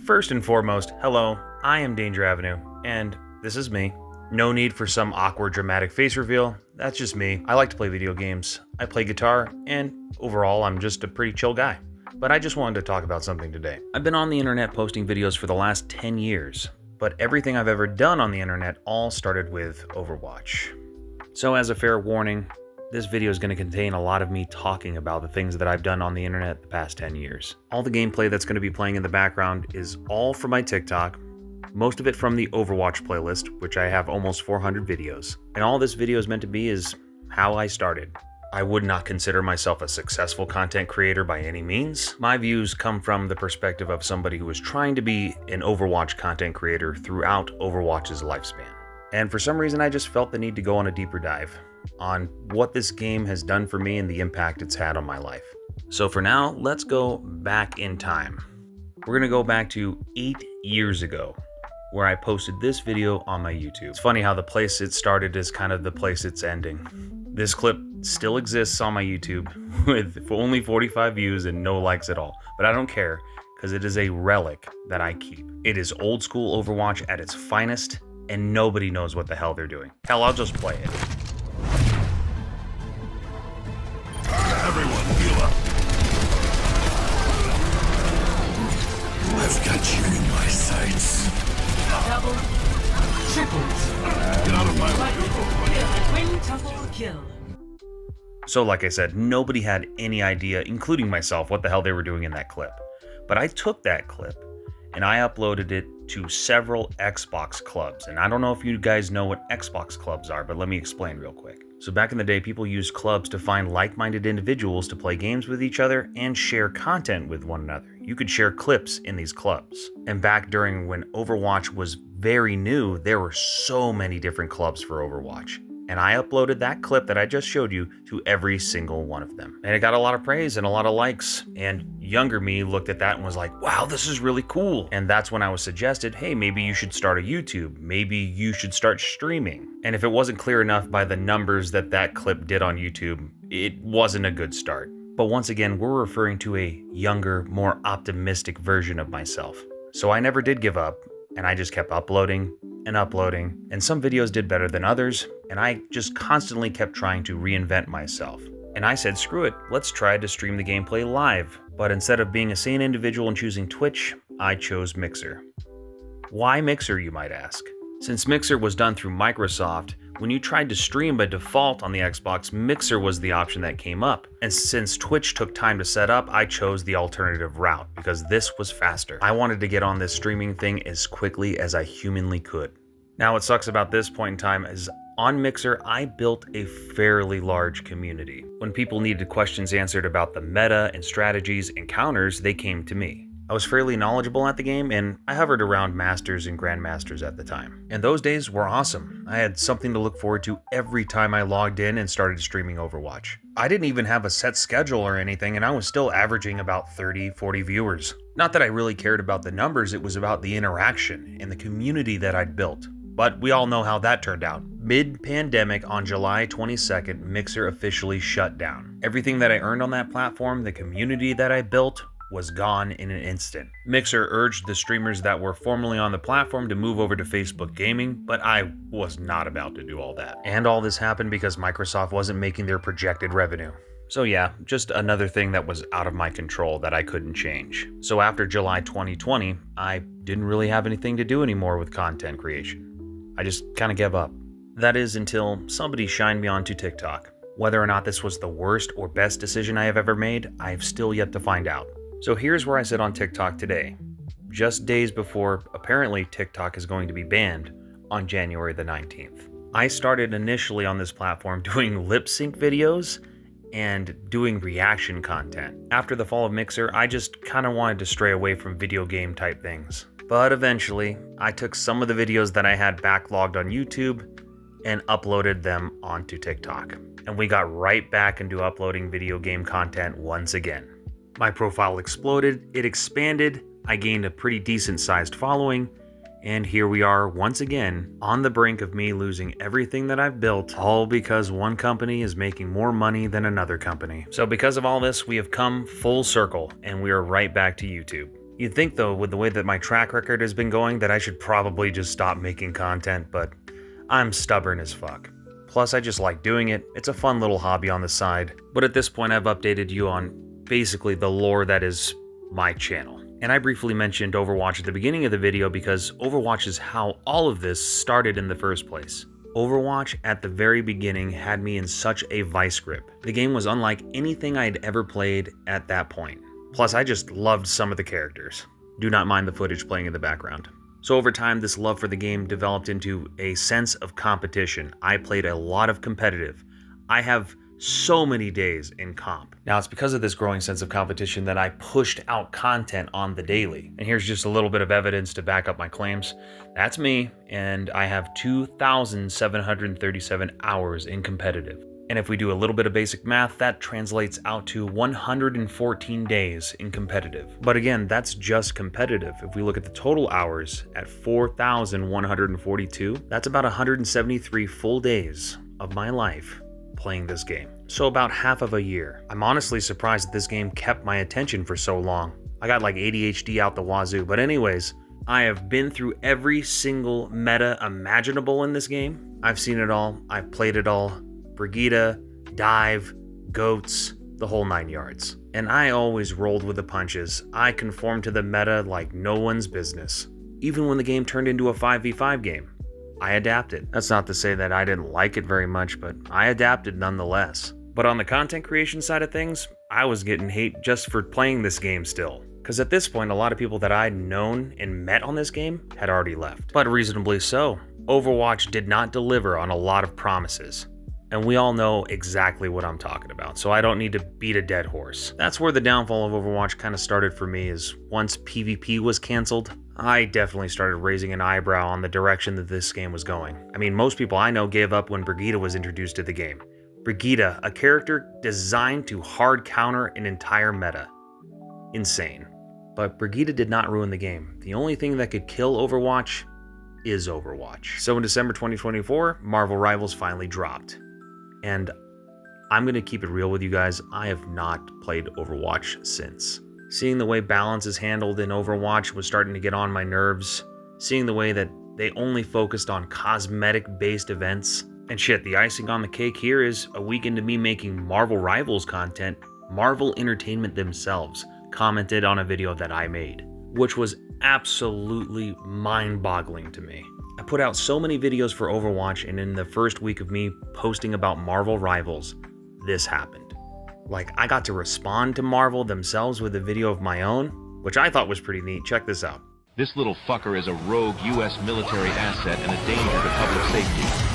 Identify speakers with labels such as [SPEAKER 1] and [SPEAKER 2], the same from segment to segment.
[SPEAKER 1] First and foremost, hello, I am Danger Avenue, and this is me. No need for some awkward dramatic face reveal, that's just me. I like to play video games, I play guitar, and overall I'm just a pretty chill guy. But I just wanted to talk about something today. I've been on the internet posting videos for the last 10 years, but everything I've ever done on the internet all started with Overwatch. So as a fair warning, this video is going to contain a lot of me talking about the things that I've done on the internet the past 10 years. All the gameplay that's going to be playing in the background is all from my TikTok, most of it from the Overwatch playlist, which I have almost 400 videos. And all this video is meant to be is how I started. I would not consider myself a successful content creator by any means. My views come from the perspective of somebody who is trying to be an Overwatch content creator throughout Overwatch's lifespan. And for some reason, I just felt the need to go on a deeper dive on what this game has done for me and the impact it's had on my life. So for now, let's go back in time. We're gonna go back to 8 years ago, where I posted this video on my YouTube. It's funny how the place it started is kind of the place it's ending. This clip still exists on my YouTube with only 45 views and no likes at all, but I don't care because it is a relic that I keep. It is old school Overwatch at its finest, and nobody knows what the hell they're doing. Hell, I'll just play it.
[SPEAKER 2] Everyone, heal up. I've got you in my sights.
[SPEAKER 3] Double, triples,
[SPEAKER 2] Get out of my way.
[SPEAKER 3] quintuple kill.
[SPEAKER 1] So like I said, nobody had any idea, including myself, what the hell they were doing in that clip. But I took that clip and I uploaded it to several Xbox clubs. And I don't know if you guys know what Xbox clubs are, but let me explain real quick. So back in the day, people used clubs to find like-minded individuals to play games with each other and share content with one another. You could share clips in these clubs. And back during when Overwatch was very new, there were so many different clubs for Overwatch. And I uploaded that clip that I just showed you to every single one of them. And it got a lot of praise and a lot of likes. And younger me looked at that and was like, wow, this is really cool. And that's when I was suggested, hey, maybe you should start a YouTube. Maybe you should start streaming. And if it wasn't clear enough by the numbers that that clip did on YouTube, it wasn't a good start. But once again, we're referring to a younger, more optimistic version of myself. So I never did give up, and I just kept uploading and uploading, and some videos did better than others, and I just constantly kept trying to reinvent myself. And I said, screw it, let's try to stream the gameplay live. But instead of being a sane individual and choosing Twitch, I chose Mixer. Why Mixer, you might ask? Since Mixer was done through Microsoft, when you tried to stream by default on the Xbox, Mixer was the option that came up. And since Twitch took time to set up, I chose the alternative route because this was faster. I wanted to get on this streaming thing as quickly as I humanly could. Now what sucks about this point in time is on Mixer, I built a fairly large community. When people needed questions answered about the meta and strategies and counters, they came to me. I was fairly knowledgeable at the game, and I hovered around Masters and Grandmasters at the time. And those days were awesome. I had something to look forward to every time I logged in and started streaming Overwatch. I didn't even have a set schedule or anything, and I was still averaging about 30, 40 viewers. Not that I really cared about the numbers, it was about the interaction and the community that I'd built. But we all know how that turned out. Mid-pandemic on July 22nd, Mixer officially shut down. Everything that I earned on that platform, the community that I built, was gone in an instant. Mixer urged the streamers that were formerly on the platform to move over to Facebook Gaming, but I was not about to do all that. And all this happened because Microsoft wasn't making their projected revenue. So yeah, just another thing that was out of my control that I couldn't change. So after July 2020, I didn't really have anything to do anymore with content creation. I just kind of gave up. That is until somebody shined me onto TikTok. Whether or not this was the worst or best decision I have ever made, I have still yet to find out. So here's where I sit on TikTok today, just days before apparently TikTok is going to be banned on January the 19th. I started initially on this platform doing lip sync videos and doing reaction content. After the fall of Mixer, I just kind of wanted to stray away from video game type things. But eventually, I took some of the videos that I had backlogged on YouTube and uploaded them onto TikTok. And we got right back into uploading video game content once again. My profile exploded, it expanded, I gained a pretty decent sized following, and here we are once again on the brink of me losing everything that I've built, all because one company is making more money than another company. So because of all this, we have come full circle and we are right back to YouTube. You'd think, though, with the way that my track record has been going, that I should probably just stop making content, but I'm stubborn as fuck. Plus, I just like doing it. It's a fun little hobby on the side. But at this point, I've updated you on basically the lore that is my channel. And I briefly mentioned Overwatch at the beginning of the video because Overwatch is how all of this started in the first place. Overwatch at the very beginning had me in such a vice grip. The game was unlike anything I had ever played at that point. Plus, I just loved some of the characters. Do not mind the footage playing in the background. So over time, this love for the game developed into a sense of competition. I played a lot of competitive. I have so many days in comp. Now, it's because of this growing sense of competition that I pushed out content on the daily. And here's just a little bit of evidence to back up my claims. That's me, and I have 2,737 hours in competitive. And if we do a little bit of basic math, that translates out to 114 days in competitive. But again, that's just competitive. If we look at the total hours at 4,142, that's about 173 full days of my life playing this game. So about half of a year. I'm honestly surprised that this game kept my attention for so long. I got like ADHD out the wazoo. But anyways, I have been through every single meta imaginable in this game. I've seen it all. I've played it all. Brigitte, Dive, Goats, the whole 9 yards. And I always rolled with the punches. I conformed to the meta like no one's business. Even when the game turned into a 5v5 game, I adapted. That's not to say that I didn't like it very much, but I adapted nonetheless. But on the content creation side of things, I was getting hate just for playing this game still. Because at this point, a lot of people that I'd known and met on this game had already left. But reasonably so. Overwatch did not deliver on a lot of promises. And we all know exactly what I'm talking about, so I don't need to beat a dead horse. That's where the downfall of Overwatch kind of started for me, is once PvP was canceled, I definitely started raising an eyebrow on the direction that this game was going. I mean, most people I know gave up when Brigitte was introduced to the game. Brigitte, a character designed to hard counter an entire meta. Insane. But Brigitte did not ruin the game. The only thing that could kill Overwatch is Overwatch. So in December 2024, Marvel Rivals finally dropped. And I'm going to keep it real with you guys, I have not played Overwatch since. Seeing the way balance is handled in Overwatch was starting to get on my nerves. Seeing the way that they only focused on cosmetic-based events. And shit, the icing on the cake here is a week into me making Marvel Rivals content, Marvel Entertainment themselves commented on a video that I made, which was absolutely mind-boggling to me. I put out so many videos for Overwatch, and in the first week of me posting about Marvel Rivals, this happened. Like, I got to respond to Marvel themselves with a video of my own, which I thought was pretty neat. Check this out.
[SPEAKER 4] This little fucker is a rogue U.S. military asset and a danger to public safety.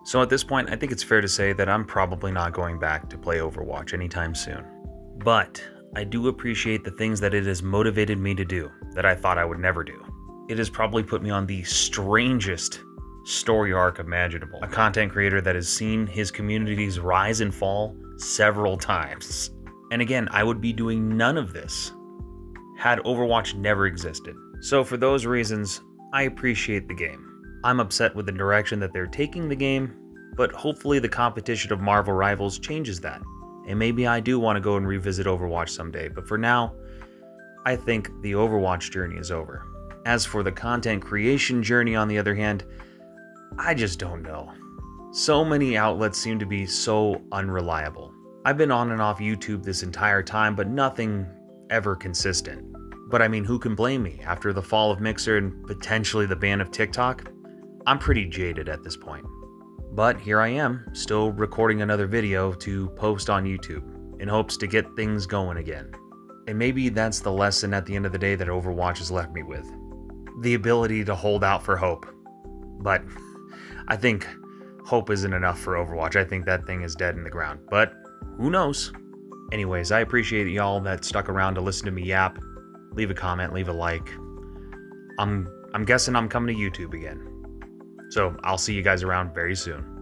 [SPEAKER 1] So at this point, I think it's fair to say that I'm probably not going back to play Overwatch anytime soon. But I do appreciate the things that it has motivated me to do that I thought I would never do. It has probably put me on the strangest story arc imaginable. A content creator that has seen his communities rise and fall several times. And again, I would be doing none of this had Overwatch never existed. So for those reasons, I appreciate the game. I'm upset with the direction that they're taking the game, but hopefully the competition of Marvel Rivals changes that. And maybe I do want to go and revisit Overwatch someday, but for now, I think the Overwatch journey is over. As for the content creation journey, on the other hand, I just don't know. So many outlets seem to be so unreliable. I've been on and off YouTube this entire time, but nothing ever consistent. But I mean, who can blame me? After the fall of Mixer and potentially the ban of TikTok, I'm pretty jaded at this point. But here I am, still recording another video to post on YouTube, in hopes to get things going again. And maybe that's the lesson at the end of the day that Overwatch has left me with. The ability to hold out for hope. But I think hope isn't enough for Overwatch. I think that thing is dead in the ground. But who knows? Anyways, I appreciate y'all that stuck around to listen to me yap. Leave a comment, leave a like. I'm guessing I'm coming to YouTube again. So I'll see you guys around very soon.